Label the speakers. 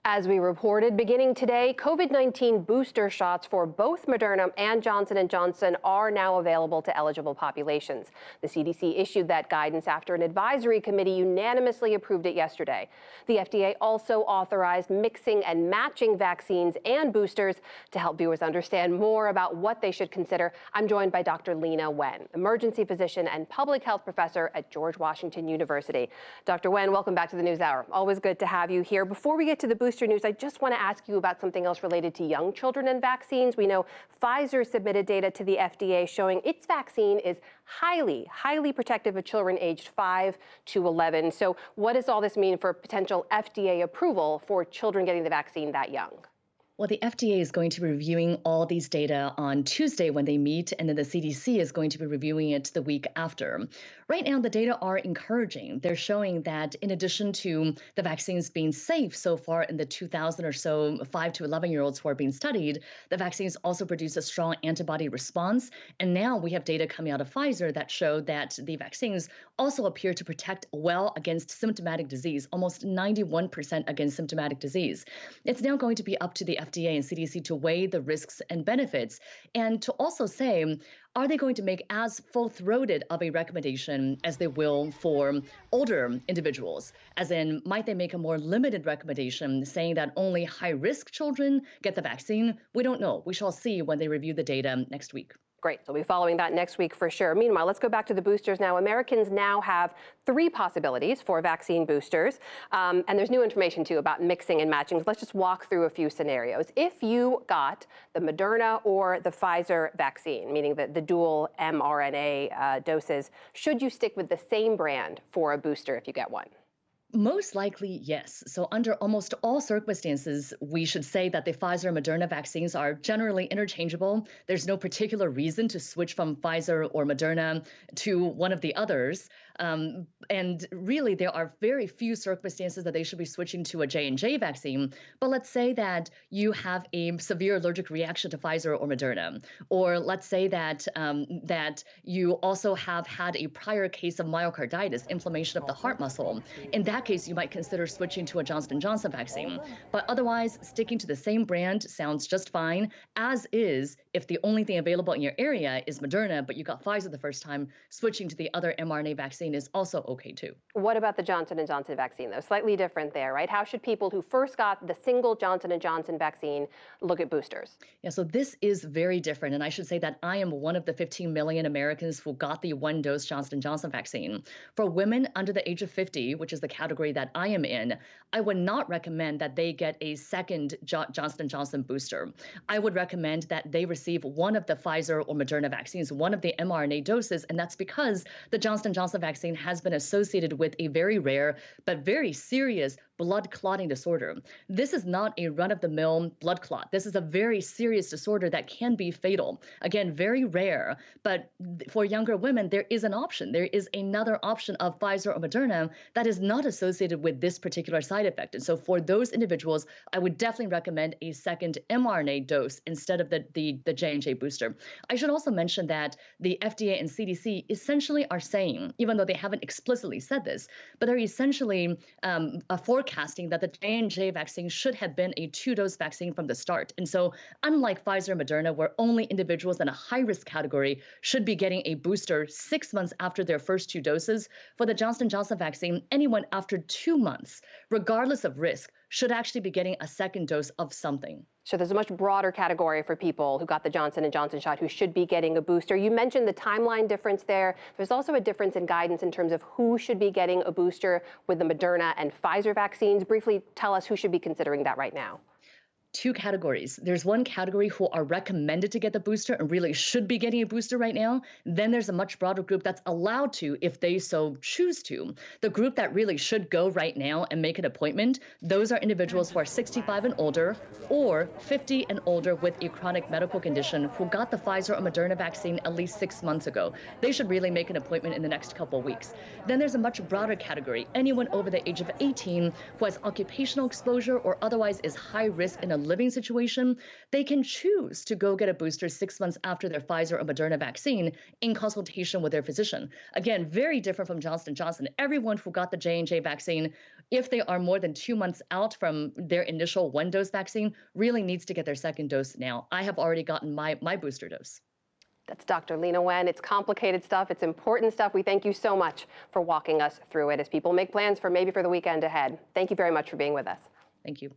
Speaker 1: As we reported, beginning today, COVID-19 booster shots for both Moderna and Johnson & Johnson are now available to eligible populations. The CDC issued that guidance after an advisory committee unanimously approved it yesterday. The FDA also authorized mixing and matching vaccines and boosters. To help viewers understand more about what they should consider, I'm joined by Dr. Leana Wen, emergency physician and public health professor at George Washington University. Dr. Wen, welcome back to the NewsHour. Always good to have you here. Before we get to the booster news, I just want to ask you about something else related to young children and vaccines. We know Pfizer submitted data to the FDA showing its vaccine is highly protective of children aged 5 to 11. So what does all this mean for potential FDA approval for children getting the vaccine that young?
Speaker 2: Well, the FDA is going to be reviewing all these data on Tuesday when they meet, and then the CDC is going to be reviewing it the week after. Right now, the data are encouraging. They're showing that in addition to the vaccines being safe so far in the 2,000 or so 5 to 11-year-olds who are being studied, the vaccines also produce a strong antibody response. And now we have data coming out of Pfizer that show that the vaccines also appear to protect well against symptomatic disease, almost 91% against symptomatic disease. It's now going to be up to the FDA and CDC to weigh the risks and benefits and to also say, are they going to make as full-throated of a recommendation as they will for older individuals? As in, might they make a more limited recommendation saying that only high-risk children get the vaccine? We don't know. We shall see when they review the data next week.
Speaker 1: Great. So we'll be following that next week for sure. Meanwhile, let's go back to the boosters now. Americans now have 3 possibilities for vaccine boosters. And there's new information, too, about mixing and matching. Let's just walk through a few scenarios. If you got the Moderna or the Pfizer vaccine, meaning the dual mRNA doses, should you stick with the same brand for a booster if you get one?
Speaker 2: Most likely, yes. So under almost all circumstances, we should say that the Pfizer and Moderna vaccines are generally interchangeable. There's no particular reason to switch from Pfizer or Moderna to one of the others. And really, there are very few circumstances that they should be switching to a J&J vaccine. But let's say that you have a severe allergic reaction to Pfizer or Moderna, or let's say that that you also have had a prior case of myocarditis, inflammation of the heart muscle. In that case, you might consider switching to a Johnson & Johnson vaccine. But otherwise, sticking to the same brand sounds just fine, as is if the only thing available in your area is Moderna, but you got Pfizer the first time, switching to the other mRNA vaccine is also okay too.
Speaker 1: What about the Johnson & Johnson vaccine, though? Slightly different there, right? How should people who first got the single Johnson & Johnson vaccine look at boosters?
Speaker 2: Yeah, so this is very different. And I should say that I am one of the 15 million Americans who got the one-dose Johnson & Johnson vaccine. For women under the age of 50, which is the category that I am in, I would not recommend that they get a second Johnson & Johnson booster. I would recommend that they receive one of the Pfizer or Moderna vaccines, one of the mRNA doses, and that's because the Johnson & Johnson vaccine has been associated with a very rare but very serious blood clotting disorder. This is not a run-of-the-mill blood clot. This is a very serious disorder that can be fatal. Again, very rare, but for younger women, there is an option. There is another option of Pfizer or Moderna that is not associated with this particular side effect. And so for those individuals, I would definitely recommend a second mRNA dose instead of the J&J booster. I should also mention that the FDA and CDC essentially are saying, even though they haven't explicitly said this, but they're essentially forecasting that the J&J vaccine should have been a 2-dose vaccine from the start. And so unlike Pfizer and Moderna, where only individuals in a high-risk category should be getting a booster 6 months after their first 2 doses, for the Johnson & Johnson vaccine, anyone after 2 months, regardless of risk, should actually be getting a second dose of something.
Speaker 1: So there's a much broader category for people who got the Johnson & Johnson shot who should be getting a booster. You mentioned the timeline difference there. There's also a difference in guidance in terms of who should be getting a booster with the Moderna and Pfizer vaccines. Briefly tell us who should be considering that right now.
Speaker 2: 2 categories. There's one category who are recommended to get the booster and really should be getting a booster right now. Then there's a much broader group that's allowed to if they so choose to. The group that really should go right now and make an appointment, those are individuals who are 65 and older or 50 and older with a chronic medical condition who got the Pfizer or Moderna vaccine at least 6 months ago. They should really make an appointment in the next couple of weeks. Then there's a much broader category, anyone over the age of 18 who has occupational exposure or otherwise is high risk in a living situation. They can choose to go get a booster 6 months after their Pfizer or Moderna vaccine in consultation with their physician. Again, very different from Johnson & Johnson. Everyone who got the J&J vaccine if they are more than 2 months out from their initial one-dose vaccine, really needs to get their second dose now. I have already gotten my booster dose.
Speaker 1: That's Dr. Leana Wen. It's complicated stuff. It's important stuff. We thank you so much for walking us through it as people make plans for maybe for the weekend ahead. Thank you very much for being with us.
Speaker 2: Thank you.